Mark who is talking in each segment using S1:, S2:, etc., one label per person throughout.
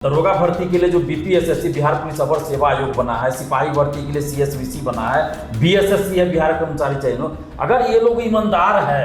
S1: दरोगा भर्ती के लिए जो बीपीएसएससी बिहार पुलिस अवर सेवा आयोग बना है, सिपाही भर्ती के लिए सीएसवीसी बना है, बीएसएससी है बिहार कर्मचारी चयन, अगर ये लोग ईमानदार है,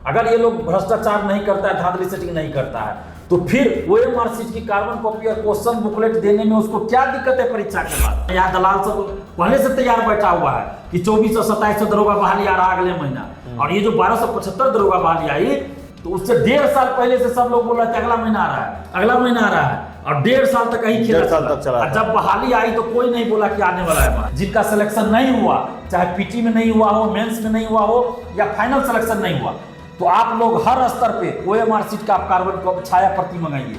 S1: अगर ये लोग भ्रष्टाचार नहीं करता है, धांधली सेटिंग नहीं करता है, तो फिर ओएमआर शीट की कार्बन कॉपी और क्वेश्चन बुकलेट देने में उसको क्या दिक्कत है परीक्षा के बाद। यहाँ दलाल सब पहले से तैयार बैठा हुआ है कि 2400 2700 दरोगा बहाली आ रहा अगले महीना, और ये जो 1275 दरोगा बहाली आई तो उससे 1.5 साल पहले से सब लोग बोल रहे थे अगला महीना आ रहा है, अगला महीना आ रहा है, और 1.5 साल तक ही खेला चला। जब बहाली आई तो कोई नहीं बोला कि आने वाला है। जिनका सिलेक्शन नहीं हुआ, चाहे पीटी में नहीं हुआ हो, मेंस में नहीं हुआ हो, या फाइनल सिलेक्शन नहीं हुआ, तो आप लोग हर स्तर पे ओएमआर शीट का आप कार्बन छाया प्रति मंगाइए,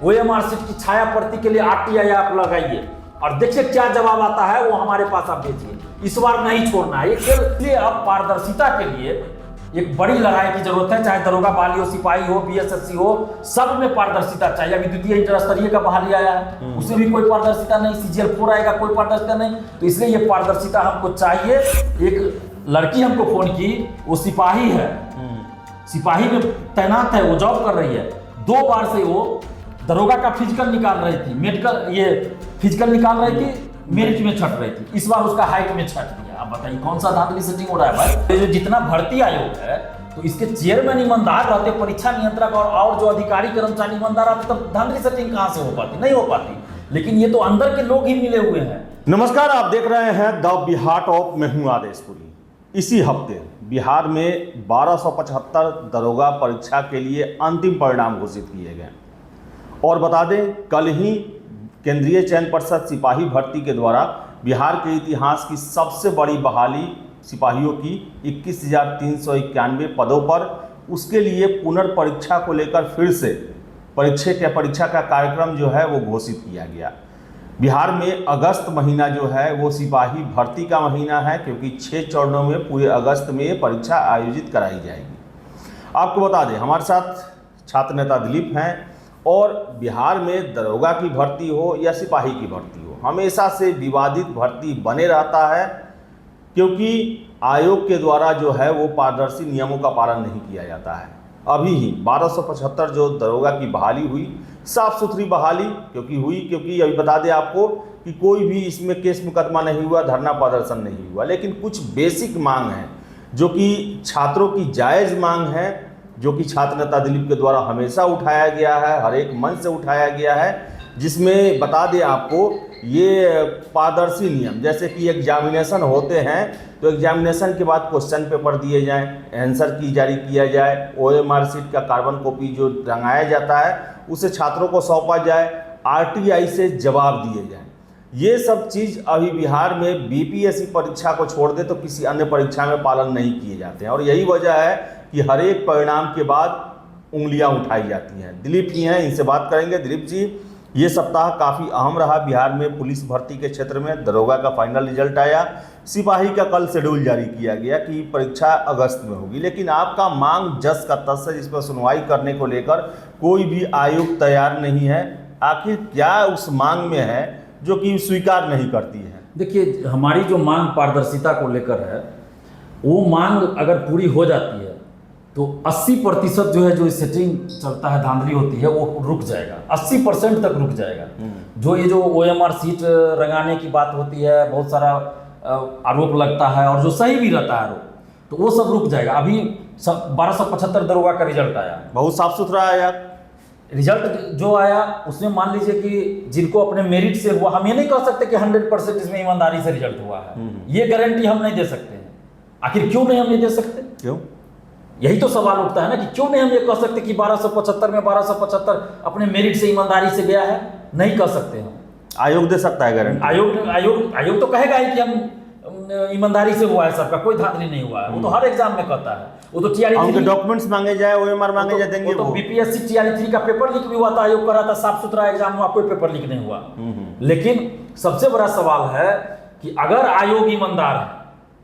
S1: ओएमआर शीट की छाया प्रति के लिए आरटीआई आप लगाइए, और देखिए क्या जवाब आता है वो हमारे पास आप भेजिए। इस बार नहीं छोड़ना है, इसलिए अब पारदर्शिता के लिए एक बड़ी लड़ाई की जरूरत है। चाहे दरोगा बहाली हो, सिपाही हो, बीएसएससी हो, सब में पारदर्शिता चाहिए। अभी द्वितीय इंटर स्तरीय का बहाली आया है, उसमें भी कोई पारदर्शिता नहीं, सीजीएल 4 आएगा, कोई पारदर्शिता नहीं। तो इसलिए ये पारदर्शिता हमको चाहिए। एक लड़की हमको फोन की, वो सिपाही है, सिपाही में तैनात है, वो जॉब कर रही है, 2 बार से वो दरोगा का फिजिकल निकाल रही थी, मेडिकल ये फिजिकल निकाल रही थी, मेरिट में छट रही थी, इस बार उसका हाइट में छट गया। आप बताइए कौन सा धांधली सेटिंग हो रहा है भाई। ये जो जितना भर्ती आयोग है, तो इसके चेयरमैन ईमानदार रहते, परीक्षा नियंत्रक और जो अधिकारी कर्मचारी ईमानदार आते, तब धांधली सेटिंग कहां से हो पाती? नहीं हो पाती। लेकिन ये तो अंदर के लोग ही मिले हुए हैं।
S2: नमस्कार, आप देख रहे हैं द बिहार टॉप। मैं हूं आदेशपुरी। इसी हफ्ते बिहार में 1275 दरोगा परीक्षा के लिए अंतिम परिणाम घोषित किए गए, और बता दें कल ही केंद्रीय चयन परिषद सिपाही भर्ती के द्वारा बिहार के इतिहास की सबसे बड़ी बहाली सिपाहियों की 21,391 पदों पर, उसके लिए पुनर्परीक्षा को लेकर फिर से परीक्षा का कार्यक्रम जो है वो घोषित किया गया। बिहार में अगस्त महीना जो है वो सिपाही भर्ती का महीना है, क्योंकि 6 चरणों में पूरे अगस्त में परीक्षा आयोजित कराई जाएगी। आपको बता दें हमारे साथ छात्र नेता दिलीप हैं, और बिहार में दरोगा की भर्ती हो या सिपाही की भर्ती हो, हमेशा से विवादित भर्ती बने रहता है, क्योंकि आयोग के द्वारा जो है वो पारदर्शी नियमों का पालन नहीं किया जाता है। अभी ही 1275 जो दरोगा की बहाली हुई, साफ सुथरी बहाली क्योंकि अभी बता दें आपको कि कोई भी इसमें केस मुकदमा नहीं हुआ, धरना प्रदर्शन नहीं हुआ, लेकिन कुछ बेसिक मांग है जो कि छात्रों की जायज़ मांग है, जो कि छात्र नेता दिलीप के द्वारा हमेशा उठाया गया है, हर एक मंच से उठाया गया है, जिसमें बता दें आपको ये पारदर्शी नियम, जैसे कि एग्जामिनेशन होते हैं तो एग्जामिनेशन के बाद क्वेश्चन पेपर दिए जाएं, आंसर की जारी किया जाए, ओएमआर शीट का कार्बन कॉपी जो रंगाया जाता है उसे छात्रों को सौंपा जाए, आरटीआई से जवाब दिए जाएं। ये सब चीज़ अभी बिहार में बीपीएससी परीक्षा को छोड़ दे तो किसी अन्य परीक्षा में पालन नहीं किए जाते हैं, और यही वजह है कि हर एक परिणाम के बाद उंगलियां उठाई जाती हैं। दिलीप जी हैं, इनसे बात करेंगे। दिलीप जी, ये सप्ताह काफ़ी अहम रहा बिहार में पुलिस भर्ती के क्षेत्र में। दरोगा का फाइनल रिजल्ट आया, सिपाही का कल शेड्यूल जारी किया गया कि परीक्षा अगस्त में होगी, लेकिन आपका मांग जस का तस है, जिस पर सुनवाई करने को लेकर कोई भी आयोग तैयार नहीं है। आखिर क्या उस मांग में है जो कि स्वीकार नहीं करती है?
S1: देखिए, हमारी जो मांग पारदर्शिता को लेकर है, वो मांग अगर पूरी हो जाती है तो 80% जो है जो सेटिंग चलता है, धांधली होती है, वो रुक जाएगा, 80% तक रुक जाएगा। जो ये जो ओएमआर शीट रंगाने की बात होती है, बहुत सारा आरोप लगता है, और जो सही भी रहता है आरोप, तो वो सब रुक जाएगा। अभी 1275 दरोगा का रिजल्ट आया, बहुत साफ सुथरा आया रिजल्ट जो आया, उसमें मान लीजिए कि जिनको अपने मेरिट से हुआ, हम ये नहीं कह सकते कि 100% इसमें ईमानदारी से रिजल्ट हुआ है, ये गारंटी हम नहीं दे सकते हैं। आखिर क्यों नहीं हम नहीं दे सकते?
S2: क्यों?
S1: यही तो सवाल उठता है ना कि क्यों नहीं हम ये कह सकते कि 1275 में 1275 अपने मेरिट से ईमानदारी से गया है? नहीं कह सकते हम।
S2: आयोग दे सकता है गारंटी।
S1: आयोग तो कहेगा ही कि हम ईमानदारी से हुआ है, सबका कोई धांधली नहीं हुआ है। वो तो हर एग्जाम में कहता है। वो तो
S2: टीआरई डॉक्यूमेंट्स मांगे जाए, ओएमआर मांगे जाए, देंगे।
S1: वो तो बीपीएससी टीआरई 3 का पेपर लीक भी हुआ था, आयोग कर रहा था, साफ सुथरा एग्जाम हुआ, कोई पेपर लीक नहीं हुआ। लेकिन सबसे बड़ा सवाल है कि अगर आयोग ईमानदार है,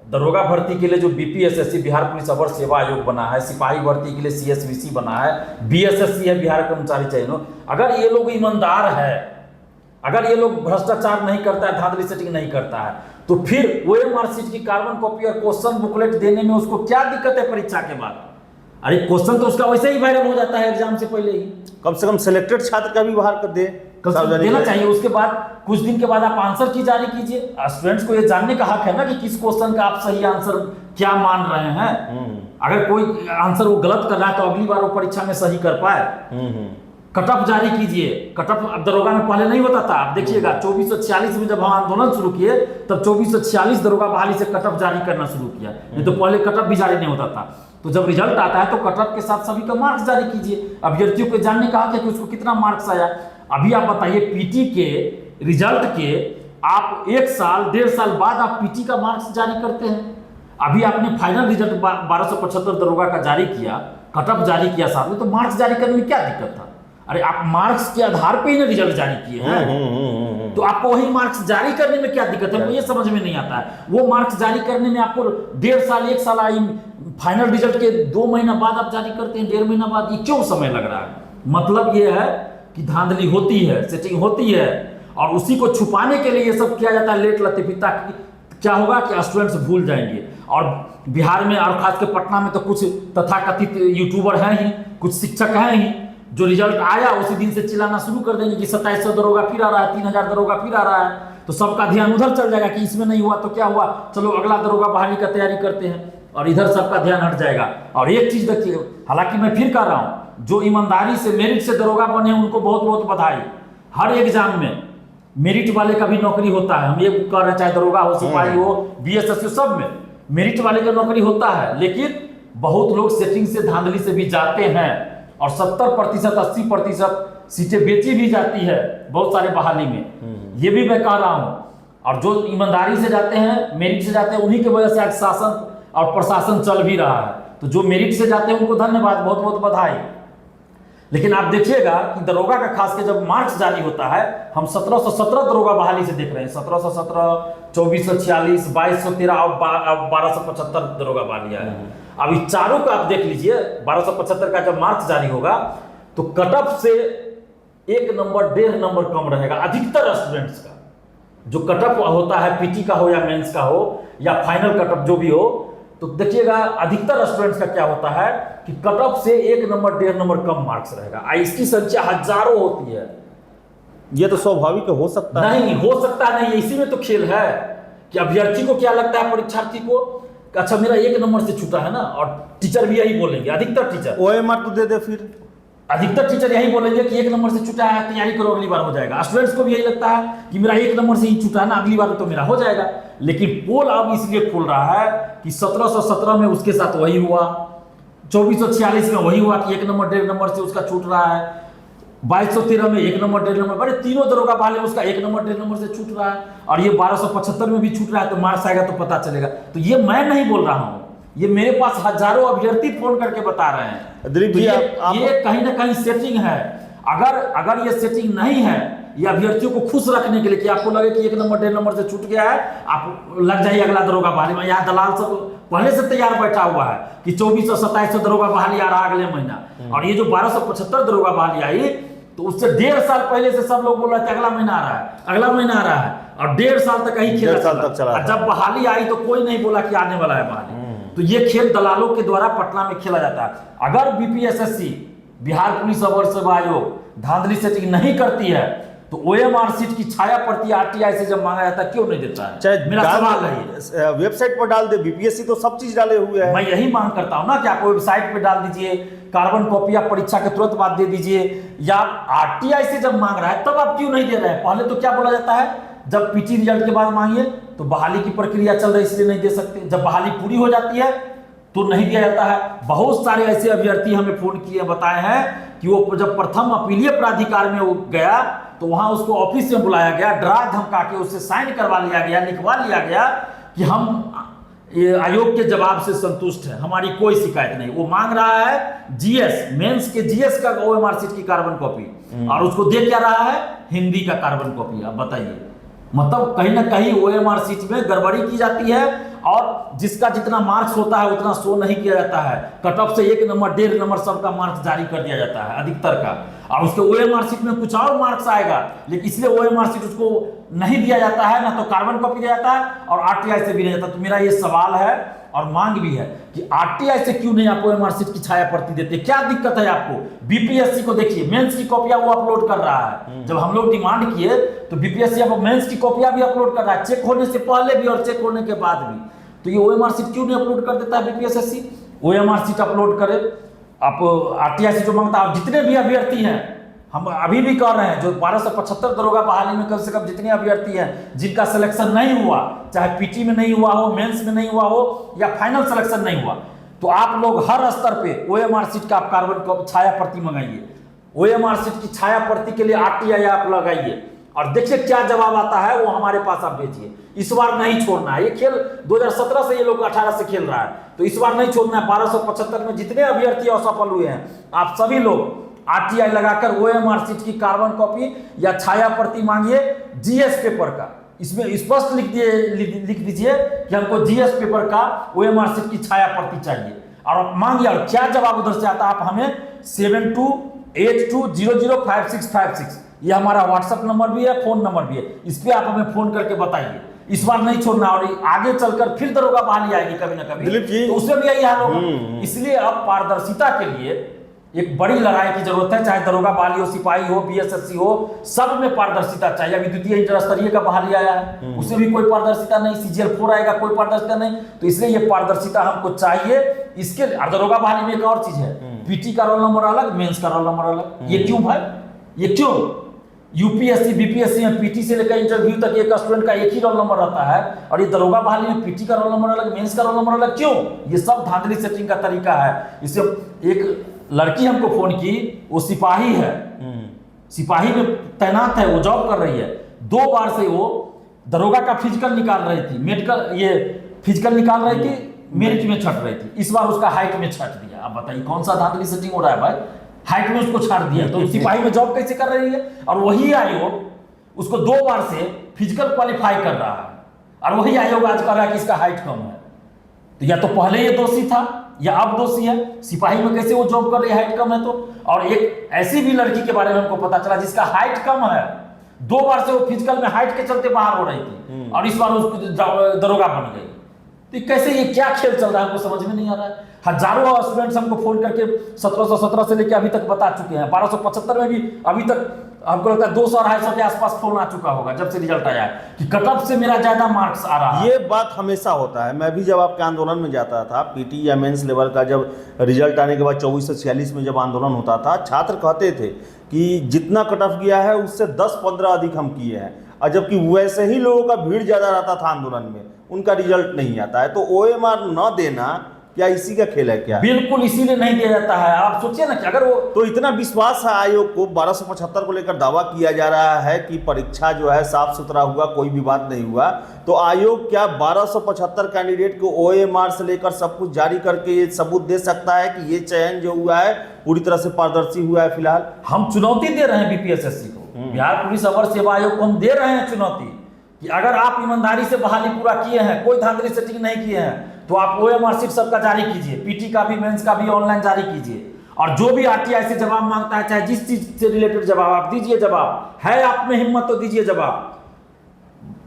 S1: दरोगा भर्ती के लिए जो बीपीएसएससी बिहार पुलिस अवर सेवा आयोग बना है, सिपाही भर्ती के लिए सीएसवीसी बना है, बीएसएससी है बिहार कर्मचारी चयन, अगर ये लोग ईमानदार है, अगर ये लोग भ्रष्टाचार नहीं करता है, धांधली सेटिंग नहीं करता है, तो फिर ओएमआर शीट की कार्बन कॉपी और क्वेश्चन बुकलेट देने में उसको क्या दिक्कत है परीक्षा के बाद? अरे क्वेश्चन तो उसका वैसे ही वायरल हो जाता है एग्जाम से पहले ही।
S2: कम से कम सिलेक्टेड छात्र का भी बाहर कर दे।
S1: कल से देना चाहिए। उसके बाद कुछ दिन के बाद आप आंसर की जारी कीजिए। स्टूडेंट्स को ये जानने का हक है ना कि किस क्वेश्चन का आप सही आंसर क्या मान रहे हैं। अगर कोई आंसर वो गलत कर रहा है तो अगली बार वो परीक्षा में सही कर पाए। कट ऑफ जारी कीजिए। कट ऑफ अब दरोगा में पहले नहीं होता था। आप देखिएगा 2446 में जब हम आंदोलन शुरू किए तब 2446 दरोगा बहाली से कट ऑफ जारी करना शुरू किया, नहीं तो पहले कट ऑफ भी जारी नहीं होता था। तो जब रिजल्ट आता है तो कट ऑफ के साथ सभी का मार्क्स जारी कीजिए। अभ्यर्थियों को जानने का हक है कि उसको कितना मार्क्स आया। अभी आप बताइए पीटी के रिजल्ट के आप 1 साल 1.5 साल बाद आप पीटी का मार्क्स जारी करते हैं। अभी आपने फाइनल रिजल्ट 1275 दरोगा का जारी किया, कट ऑफ जारी किया साथ में, तो मार्क्स जारी करने में क्या दिक्कत था? अरे आप मार्क्स के आधार पे ही ना रिजल्ट जारी किए हैं, तो आपको वही मार्क्स जारी करने में क्या दिक्कत है? मुझे समझ में नहीं आता है। वो मार्क्स जारी करने में आपको 1.5 साल 1 साल आई, फाइनल रिजल्ट के 2 महीना बाद आप जारी करते हैं, 1.5 महीना बाद, ये क्यों समय लग रहा है? मतलब ये है कि धांधली होती है, सेटिंग होती है, और उसी को छुपाने के लिए ये सब किया जाता है। लेट लतीफिता क्या होगा कि स्टूडेंट्स भूल जाएंगे। और बिहार में और खासकर पटना में तो कुछ तथाकथित यूट्यूबर हैं ही, कुछ शिक्षक हैं ही, जो रिजल्ट आया उसी दिन से चिल्लाना शुरू कर देंगे कि 2700 दरोगा फिर आ रहा है, 3000 दरोगा फिर आ रहा है। तो सबका ध्यान उधर चल जाएगा कि इसमें नहीं हुआ तो क्या हुआ, चलो अगला दरोगा बहाली का तैयारी करते हैं, और इधर सबका ध्यान हट जाएगा। और एक चीज देखिए, हालांकि मैं फिर कह रहा हूं, जो ईमानदारी से मेरिट से दरोगा बने उनको बहुत बहुत बधाई। हर एग्जाम में मेरिट वाले का भी नौकरी होता है। हम ये कह रहे हैं चाहे दरोगा हो, सिपाही हो, बीएसएस हो, सब में मेरिट वाले का नौकरी होता है। लेकिन बहुत लोग सेटिंग से धांधली से भी जाते हैं और 70% 80% सीटें बेची भी जाती है बहुत सारे बहाली में। ये भी मैं कह रहा हूं। और जो ईमानदारी से जाते हैं, मेरिट से जाते हैं, उन्हीं की वजह से आज शासन और प्रशासन चल भी रहा है। तो जो मेरिट से जाते हैं उनको धन्यवाद, बहुत बहुत बधाई। लेकिन आप देखिएगा कि दरोगा का खास के जब मार्क्स जारी होता है, हम 1717 दरोगा बहाली से देख रहे हैं, 1717, 2446, 2213 और 1275 दरोगा बहाली है। अब इस चारों का आप देख लीजिए, 1275 का जब मार्क्स जारी होगा तो कट ऑफ से 1 नंबर 1.5 नंबर कम रहेगा अधिकतर स्टूडेंट्स का। जो कट ऑफ होता है पीटी का हो या मेंस का हो या फाइनल कट ऑफ जो भी हो, तो देखिएगा अधिकतर स्टूडेंट्स का क्या होता है कि कट ऑफ से 1 नंबर 1.5 नंबर कम मार्क्स रहेगा। इसकी संख्या हजारों होती है।
S2: ये तो स्वाभाविक हो सकता है?
S1: नहीं हो सकता नहीं, इसी में तो खेल है कि अभ्यर्थी को क्या लगता है, परीक्षार्थी को, अच्छा मेरा 1 नंबर से छूटा है ना, और टीचर भी यही बोलेंगे, अधिकतर टीचर
S2: ओएमआर तो दे दे, फिर
S1: अधिकतर टीचर यही बोलेंगे कि 1 नंबर से छूटा है, तैयारी करो अगली बार हो जाएगा। स्टूडेंट्स को भी यही लगता है कि मेरा 1 नंबर से ही छूटा है ना, अगली बार तो मेरा हो जाएगा। लेकिन पोल अब इसलिए खुल रहा है कि 1717 में उसके साथ वही हुआ, 2446 में वही हुआ कि 1 नंबर 1.5 नंबर से उसका छूट रहा है, 2213 में 1 नंबर 1.5 नंबर, बड़े तीनों दरोगा बहाली में उसका 1 नंबर 1.5 नंबर से छूट रहा है, और ये 1275 में भी छूट रहा है। तो मार्क्स आएगा तो पता चलेगा। तो ये मैं नहीं बोल रहा हूं, ये मेरे पास हजारों अभ्यर्थी फोन करके बता रहे हैं।
S2: दिलीप जी,
S1: ये कहीं ना कहीं सेटिंग है। अगर ये सेटिंग नहीं है, ये अभ्यर्थियों को खुश रखने के लिए कि आपको लगे कि 1 नंबर 1.5 नंबर से छूट गया है, आप लग जाइए अगला दरोगा बहाली में। यहाँ दलाल सब पहले से तैयार बैठा हुआ है कि 2400 2700 दरोगा बहाली आ रहा है अगले महीना। और ये जो 1275 दरोगा बहाली आई, तो उससे 1.5 साल पहले से सब लोग बोल रहे थे अगला महीना आ रहा है, अगला महीना आ रहा है, और 1.5 साल तक यही खेल चला। जब बहाली आई तो कोई नहीं बोला कि आने वाला है बहाली। तो ये खेल दलालों के द्वारा पटना में खेला जाता है। अगर बीपीएसएससी, बिहार पुलिस अवर सेवा आयोग धांधली सेटिंग नहीं करती है तो ओएमआर सीट की छाया प्रति आरटीआई से जब मांगा जाता है क्यों नहीं देता है? मेरा सवाल है।
S2: वेबसाइट पर डाल दे, बीपीएससी तो सब चीज डाले हुए है।
S1: मैं यही मांग करता हूं ना कि आप वेबसाइट पे डाल दीजिए, कार्बन कॉपी आप परीक्षा के तुरंत बाद दे दीजिए, या आरटीआई से जब मांग रहा है तब आप क्यों नहीं दे रहे हैं? पहले तो क्या बोला जाता है, जब पीटी रिजल्ट के बाद मांगिए तो बहाली की प्रक्रिया चल रही है इसलिए नहीं दे सकते, जब बहाली पूरी हो जाती है तो नहीं दिया जाता है। बहुत सारे ऐसे अभ्यर्थी हमें फोन किए बताए हैं कि वो जब प्रथम अपीलीय प्राधिकार में वो गया तो वहां उसको ऑफिस में बुलाया गया, डरा धमका के उससे साइन करवा लिया गया, लिखवा लिया गया कि हम आयोग के जवाब से संतुष्ट है, हमारी कोई शिकायत नहीं। वो मांग रहा है जीएस मेंस के जीएस का ओएमआर सीट की कार्बन कॉपी, और उसको दे क्या रहा है, हिंदी का कार्बन कॉपी। आप बताइए, मतलब कहीं ना कहीं ओएमआर सीट में गड़बड़ी की जाती है, और जिसका जितना मार्क्स होता है उतना शो नहीं किया जाता है। कट ऑफ से 1 नंबर 1.5 नंबर सबका मार्क्स जारी कर दिया जाता है अधिकतर का, और उसके ओएमआर सीट में कुछ और मार्क्स आएगा, लेकिन इसलिए ओएमआर सीट उसको नहीं दिया जाता है, ना तो कार्बन कॉपी दिया जाता है और आरटीआई से भी नहीं जाता। तो मेरा ये सवाल है और मांग भी है कि आरटीआई से क्यों नहीं आपको ओएमआर की छाया प्रति देते, क्या दिक्कत है आपको? बीपीएससी को देखिए, मेंस की कॉपियां वो अपलोड कर रहा है। जब हम लोग डिमांड किए तो बीपीएससी अब मेंस की कॉपियां भी अपलोड कर रहा है, चेक होने से पहले भी और चेक होने के बाद भी। तो ये ओएमआर क्यों नहीं अपलोड कर देता है बीपीएससी? ओएमआर अपलोड करे। आप आरटीआई से जो मांगता है, जितने भी अभ्यर्थी हैं, हम अभी भी कह रहे हैं, जो 1275 दरोगा बहाली में कम से कम जितने अभ्यर्थी हैं जिनका सिलेक्शन नहीं हुआ, चाहे पीटी में नहीं हुआ हो, मेंस में नहीं हुआ हो या फाइनल सिलेक्शन नहीं हुआ, तो आप लोग हर स्तर पे ओएमआर का आप कार्बन छाया प्रति मंगाइए। ओएमआर की छाया प्रति के लिए आरटीआई आप लगाइए और देखिए क्या जवाब आता है, वो हमारे पास आप भेजिए। इस बार नहीं छोड़ना है, ये खेल 2017 से ये लोग 18 से खेल रहा है, तो इस बार नहीं छोड़ना है। 1275 में जितने अभ्यर्थी असफल हुए हैं, आप सभी लोग आरटीआई लगाकर ओएमआर की कार्बन कॉपी या छाया प्रति मांगिए जीएस पेपर का। इसमें स्पष्ट लिख दीजिए कि हमको जीएस पेपर का ओएमआर की छाया प्रति चाहिए और आप मांगिए। और क्या जवाब उधर से आता है, आप हमें 7282005656 ये हमारा व्हाट्सएप नंबर भी है, फोन नंबर भी है, इस पर आप हमें फोन करके बताइए। इस बार नहीं छोड़ना, और आगे चलकर फिर दरोगा बहाली आएगी कभी ना कभी,
S2: दिलीप जी,
S1: तो उसमें भी यही हाल होगा। इसलिए अब पारदर्शिता के लिए एक बड़ी लड़ाई की जरूरत है, चाहे दरोगा बहाली हो, सिपाही हो, बीएसएससी हो, सब में पारदर्शिता चाहिए। अभी द्वितीय इंटर स्तरीय का बहाली आया है, उसमें भी कोई पारदर्शिता नहीं, सीजीएल 4 आएगा, कोई पारदर्शिता नहीं। तो इसलिए ये पारदर्शिता हमको चाहिए। इसके दरोगा बहाली में एक और चीज है, पीटी का रोल नंबर अलग, मेंस का रोल नंबर अलग। ये क्यों भाई, ये क्यों? यूपीएससी बीपीएससी में पीटी से लेकर इंटरव्यू तक एक स्टूडेंट का एक ही रोल नंबर रहता है, और ये दरोगा बहाली में पीटी का रोल नंबर अलग, मेंस का रोल नंबर अलग। क्यों? ये सब धांधली सेटिंग का तरीका है। इससे एक लड़की हमको फोन की, वो सिपाही है, सिपाही में तैनात है, वो जॉब कर रही है। 2 बार से वो दरोगा का फिजिकल निकाल रही थी, मेडिकल ये फिजिकल निकाल रही थी, मेरिट में छट रही थी। इस बार उसका हाइट में छट दिया। अब बताइए कौन सा धांधली सेटिंग हो रहा है भाई? हाइट में उसको छाट दिया, तो सिपाही में जॉब कैसे कर रही है? और वही आयोग उसको 2 बार से फिजिकल क्वालिफाई कर रहा है, और वही आयोग आज कह रहा है कि इसका हाइट कम है। तो या तो पहले ये दोषी था या अब दोषी है। सिपाही में कैसे वो जॉब कर रही है, हाइट कम है तो? और एक ऐसी भी लड़की के बारे में हमको पता चला जिसका हाइट कम है, 2 बार से वो फिजिकल में हाइट के चलते बाहर हो रही थी, और इस बार उसको दरोगा बन गई। तो कैसे, ये क्या खेल चल रहा है, हमको समझ में नहीं आ रहा है। हजारों स्टूडेंट्स हमको फोन करके 1717 से लेकर अभी तक बता चुके हैं। 1275 में भी अभी तक हमको लगता है 200-250 के आसपास फोन आ चुका होगा जब से रिजल्ट आया है कि कट ऑफ से मेरा ज्यादा मार्क्स आ रहा है।
S2: ये बात हमेशा होता है। मैं भी जब आपके आंदोलन में जाता था, पीटी या मेंस लेवल का, जब रिजल्ट आने के बाद 24 से 46 में जब आंदोलन होता था, छात्र कहते थे कि जितना कट ऑफ गया है उससे 10-15 अधिक हम किए हैं, और जबकि वैसे ही लोगों का भीड़ ज़्यादा रहता था आंदोलन में, उनका रिजल्ट नहीं आता है। तो ओएमआर न देना क्या इसी का खेल है क्या?
S1: बिल्कुल इसीलिए नहीं दिया जाता है। आप सोचिए ना कि अगर वो,
S2: तो इतना विश्वास है आयोग को, 1275 को लेकर दावा किया जा रहा है कि परीक्षा जो है साफ सुथरा हुआ, कोई विवाद नहीं हुआ, तो आयोग क्या 1275 कैंडिडेट को ओएमआर से लेकर सब कुछ जारी करके ये सबूत दे सकता है कि ये चयन जो हुआ है पूरी तरह से पारदर्शी हुआ है? फिलहाल हम
S1: चुनौती दे रहे हैं बीपीएसएससी को, बिहार पुलिस अवर सेवा आयोग को हम दे रहे हैं चुनौती कि अगर आप ईमानदारी से बहाली पूरा किए हैं, कोई धांधली सेटिंग नहीं किए हैं, तो आप ओएमआर शीट सबका जारी कीजिए, पीटी का भी, मेंस का भी ऑनलाइन जारी कीजिए। और जो भी आरटीआई से जवाब मांगता है, चाहे जिस चीज से रिलेटेड जवाब, आप दीजिए जवाब। है आप में हिम्मत तो दीजिए जवाब।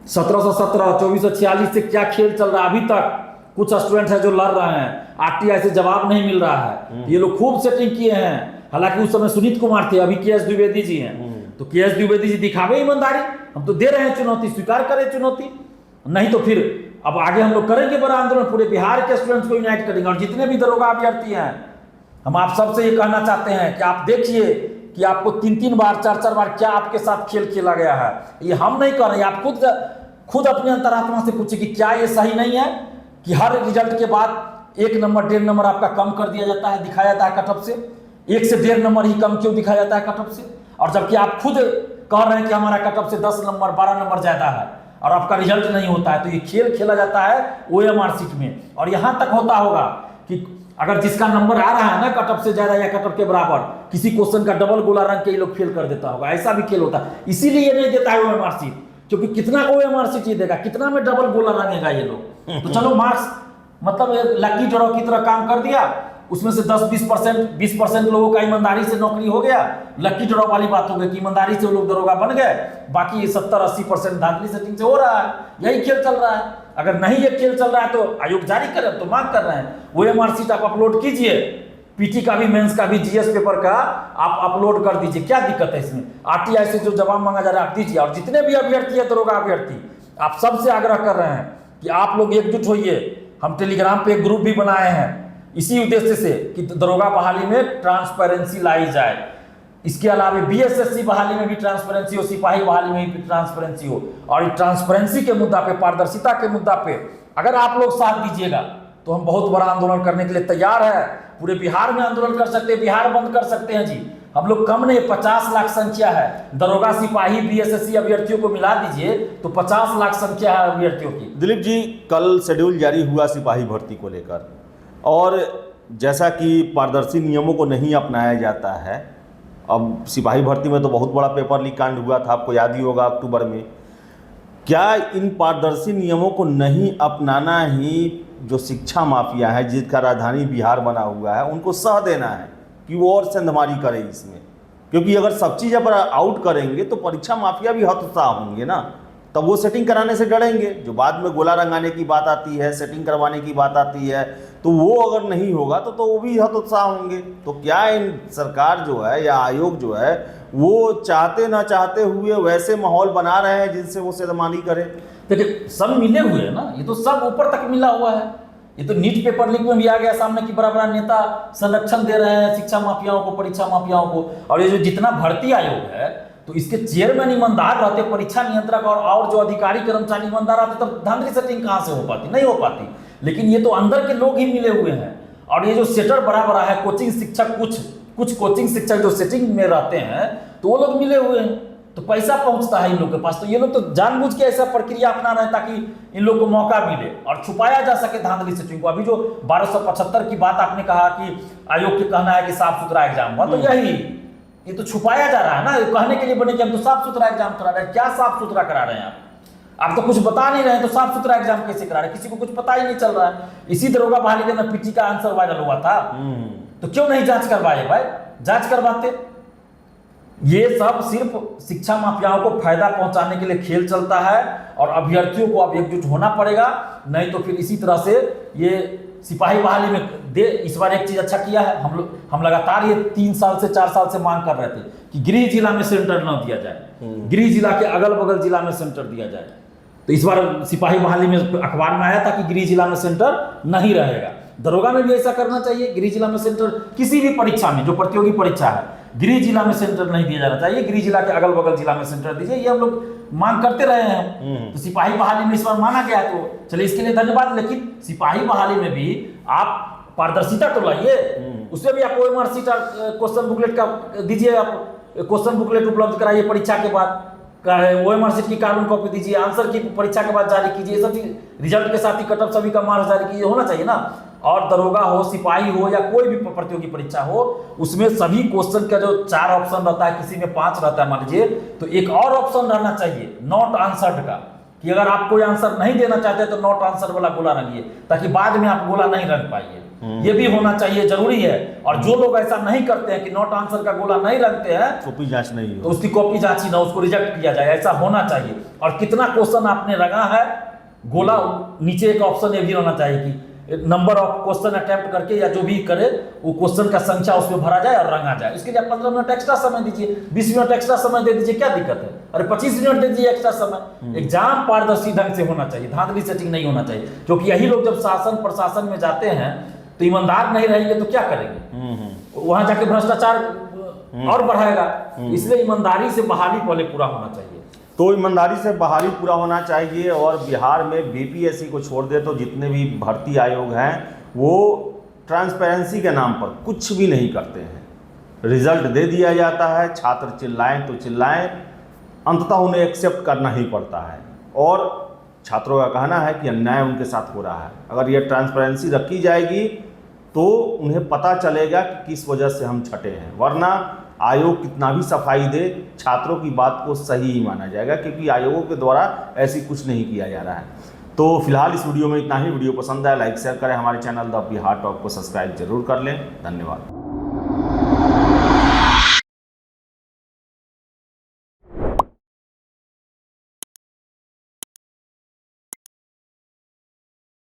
S1: 1717 2446 से क्या खेल चल रहा है? अभी तक कुछ स्टूडेंट है जो लड़ रहे हैं, आरटीआई से जवाब नहीं मिल रहा है। ये लोग खूब सेटिंग किए हैं। हालांकि उस समय सुनीत कुमार थे, अभी केएस द्विवेदी जी हैं। तो केएस द्विवेदी जी दिखावे ईमानदारी, हम तो दे रहे हैं चुनौती, स्वीकार करें चुनौती। नहीं तो फिर अब आगे हम लोग करेंगे बड़ा आंदोलन, पूरे बिहार के स्टूडेंट्स को यूनाइट करेंगे। और जितने भी दरोगा अभ्यर्थी हैं, हम आप सबसे ये कहना चाहते हैं कि आप देखिए कि आपको 3-3 बार 4-4 बार क्या आपके साथ खेल खेला गया है। ये हम नहीं कर रहे, आप खुद अपने अंतरात्मा से पूछिए कि क्या ये सही नहीं है कि हर रिजल्ट के बाद 1 नंबर 1.5 नंबर आपका कम कर दिया जाता है, दिखाया जाता है कट ऑफ से। 1 से 1.5 नंबर ही कम क्यों दिखाया जाता है कट ऑफ से? और जबकि आप खुद कह रहे हैं कि हमारा कट ऑफ से 10 नंबर 12 नंबर ज्यादा है, और आपका रिजल्ट नहीं होता है। तो ये खेल खेला जाता है ओएमआर शीट में। और यहां तक होता होगा कि अगर जिसका नंबर आ रहा है ना कट ऑफ से ज्यादा या कट ऑफ के बराबर, किसी क्वेश्चन का डबल गोला रंग के ये लोग फेल कर देता होगा। ऐसा भी खेल होता है, इसीलिए ये नहीं देता है ओएमआर शीट, क्योंकि कितना ओएमआर शीट ये देगा, कितना में डबल गोला रंगेगा ये लोग। तो चलो मार्क्स मतलब लकी ड्रॉ की तरह काम कर दिया, उसमें से 10-20% लोगों का ईमानदारी से नौकरी हो गया, लक्की ड्रॉ वाली बात हो गई कि ईमानदारी से वो लोग दरोगा बन गए, बाकी 70-80% धांधली सेटिंग से हो रहा है। यही खेल चल रहा है। अगर नहीं ये खेल चल रहा है तो आयोग जारी करे, तो मांग कर रहे हैं OMR शीट आप अपलोड कीजिए, पीटी का भी, मेंस का भी, जीएस पेपर का आप अपलोड कर दीजिए। क्या दिक्कत है इसमें? आरटीआई से जो जवाब मांगा जा रहा है आप दीजिए। और जितने भी अभ्यर्थी है दरोगा अभ्यर्थी, आप सबसे आग्रह कर रहे हैं कि आप लोग एकजुट होइए। हम टेलीग्राम पे एक ग्रुप भी बनाए हैं इसी उद्देश्य से कि दरोगा बहाली में ट्रांसपेरेंसी लाई जाए। इसके अलावा बीएसएससी बहाली में भी ट्रांसपेरेंसी हो, सिपाही बहाली में भी ट्रांसपेरेंसी हो। और ट्रांसपेरेंसी के मुद्दा पे, पारदर्शिता के मुद्दा पे अगर आप लोग साथ दीजिएगा तो हम बहुत बड़ा आंदोलन करने के लिए तैयार है। पूरे बिहार में आंदोलन कर सकते हैं, बिहार बंद कर सकते हैं जी। हम लोग कम नहीं, 50 लाख संख्या है। दरोगा, सिपाही, बीएसएससी अभ्यर्थियों को मिला दीजिए तो 50 लाख संख्या है अभ्यर्थियों की।
S2: दिलीप जी, कल शेड्यूल जारी हुआ सिपाही भर्ती को लेकर, और जैसा कि पारदर्शी नियमों को नहीं अपनाया जाता है, अब सिपाही भर्ती में तो बहुत बड़ा पेपर लीक कांड हुआ था, आपको याद ही होगा अक्टूबर में। क्या इन पारदर्शी नियमों को नहीं अपनाना ही जो शिक्षा माफिया है, जिसका राजधानी बिहार बना हुआ है, उनको सह देना है कि वो और सेंधमारी करे इसमें? क्योंकि अगर सब चीज़ पर आउट करेंगे तो परीक्षा माफिया भी हतोत्साह होंगे ना, तब वो सेटिंग कराने से डरेंगे। जो बाद में गोला रंगाने की बात आती है, सेटिंग करवाने की बात आती है, तो वो अगर नहीं होगा तो वो भी हतोत्साह होंगे। तो क्या इन सरकार जो है या आयोग जो है वो चाहते ना चाहते हुए वैसे माहौल बना रहे हैं जिनसे वो सेंधमारी करे?
S1: देखिए, सब मिले हुए हैं ना, ये तो सब ऊपर तक मिला हुआ है। ये तो नीट पेपर लीक में भी आ गया सामने कि बड़ा बड़ा नेता संरक्षण दे रहे हैं शिक्षा माफियाओं को, परीक्षा माफियाओं को। और ये जो जितना भर्ती आयोग है, तो इसके चेयरमैन ईमानदार रहते, परीक्षा नियंत्रक और जो अधिकारी कर्मचारी ईमानदार रहते, तब धांधली सेटिंग कहाँ से हो पाती? नहीं हो पाती। लेकिन ये तो अंदर के लोग ही मिले हुए हैं। और ये जो सेटर बड़ा बड़ा है, कोचिंग शिक्षक, कुछ कोचिंग शिक्षक जो सेटिंग में रहते हैं, तो वो लोग मिले हुए हैं, तो पैसा पहुंचता है इन लोग के पास। तो ये लोग तो जानबूझ के ऐसा प्रक्रिया अपना रहे हैं ताकि इन लोग को मौका मिले और छुपाया जा सके धांधली सेटिंग को। अभी जो 1275 की बात आपने कहा कि आयोग के कहना है कि साफ सुथरा एग्जाम हुआ, तो यही ये तो छुपाया जा रहा है ना। कहने के लिए बने कि हम तो साफ सुथरा एग्जाम करा रहे हैं। क्या साफ सुथरा करा रहे हैं आप तो कुछ बता नहीं रहे हैं, तो साफ सुथरा एग्जाम कैसे करा रहे हैं? किसी को कुछ पता ही नहीं चल रहा है। इसी दरोगा बहाली के अंदर पीटी का आंसर वायरल हुआ था, तो क्यों नहीं जांच करवाए भाई? जांच करवाते। ये सब सिर्फ शिक्षा माफियाओं को फायदा पहुंचाने के लिए खेल चलता है और अभ्यर्थियों को अब एकजुट होना पड़ेगा, नहीं तो फिर इसी तरह से ये सिपाही बहाली में इस बार एक चीज अच्छा किया है। हम लगातार ये 3 साल से 4 साल से मांग कर रहे थे कि गृह जिला में सेंटर न दिया जाए, गृह जिला के अगल बगल जिला में सेंटर दिया जाए। तो इस बार सिपाही बहाली में अखबार में आया था कि गृह जिला में सेंटर नहीं रहेगा। दरोगा में भी ऐसा करना चाहिए, गृह जिला में सेंटर किसी भी परीक्षा में, जो प्रतियोगी परीक्षा है, गृह जिला में सेंटर नहीं दिया जाना चाहिए, गृह जिला के अगल बगल जिला में सेंटर दीजिए। ये हम लोग मांग करते रहे हैं। तो सिपाही बहाली में इस बार माना गया, तो चलिए इसके लिए धन्यवाद। लेकिन सिपाही बहाली में भी आप पारदर्शिता तो लाइए, उसमें भी आप OMR शीट क्वेश्चन बुकलेट का दीजिए, आप क्वेश्चन बुकलेट उपलब्ध कराइए परीक्षा के बाद, OMR शीट की कार्बन कॉपी दीजिए, आंसर की परीक्षा के बाद जारी कीजिए, सब रिजल्ट के साथ ही कटअप सभी का मार्क्स जारी कीजिए, होना चाहिए ना। और दरोगा हो, सिपाही हो या कोई भी प्रतियोगी परीक्षा हो, उसमें सभी क्वेश्चन का जो 4 ऑप्शन रहता है, किसी में 5 रहता है मान लीजिए, तो एक और ऑप्शन रहना चाहिए नॉट आंसर्ड का, कि अगर आप कोई आंसर नहीं देना चाहते तो नॉट आंसर वाला गोला रंगिए, ताकि बाद में आप गोला नहीं रंग पाइए। ये भी होना चाहिए, जरूरी है। और जो लोग ऐसा नहीं करते हैं कि नॉट आंसर का गोला नहीं रंगते हैं,
S2: कॉपी जांच नहीं हो,
S1: तो उसकी कॉपी जांची ना, उसको रिजेक्ट किया जाए, ऐसा होना चाहिए। और कितना क्वेश्चन आपने रंगा है गोला, नीचे एक ऑप्शन ये भी होना चाहिए कि नंबर ऑफ क्वेश्चन अटेम्प्ट करके या जो भी करे वो क्वेश्चन का संख्या उसमें भरा जाए और रंगा जाए। इसके लिए 15 मिनट एक्स्ट्रा समय दीजिए, 20 मिनट एक्स्ट्रा समय दे दीजिए, क्या दिक्कत है? अरे 25 मिनट दे दीजिए एक्स्ट्रा समय। एग्जाम पारदर्शी ढंग से होना चाहिए, धांधली सेटिंग नहीं होना चाहिए। क्योंकि यही लोग जब शासन प्रशासन में जाते हैं तो ईमानदार नहीं रहेंगे तो क्या करेंगे? वहां जाके भ्रष्टाचार और बढ़ाएगा। इसलिए ईमानदारी से बहाली पहले पूरा होना चाहिए।
S2: तो ईमानदारी से बहाली पूरा होना चाहिए। और बिहार में बीपीएससी को छोड़ दे तो जितने भी भर्ती आयोग हैं वो ट्रांसपेरेंसी के नाम पर कुछ भी नहीं करते हैं। रिजल्ट दे दिया जाता है, छात्र चिल्लाएं तो चिल्लाएं, अंततः उन्हें एक्सेप्ट करना ही पड़ता है। और छात्रों का कहना है कि अन्याय उनके साथ हो रहा है। अगर ये ट्रांसपेरेंसी रखी जाएगी तो उन्हें पता चलेगा कि किस वजह से हम छटे हैं, वरना आयोग कितना भी सफाई दे, छात्रों की बात को सही ही माना जाएगा, क्योंकि आयोगों के द्वारा ऐसी कुछ नहीं किया जा रहा है। तो फिलहाल इस वीडियो में इतना ही। वीडियो पसंद आया लाइक शेयर करें, हमारे चैनल द बिहार टॉप को सब्सक्राइब जरूर कर लें। धन्यवाद।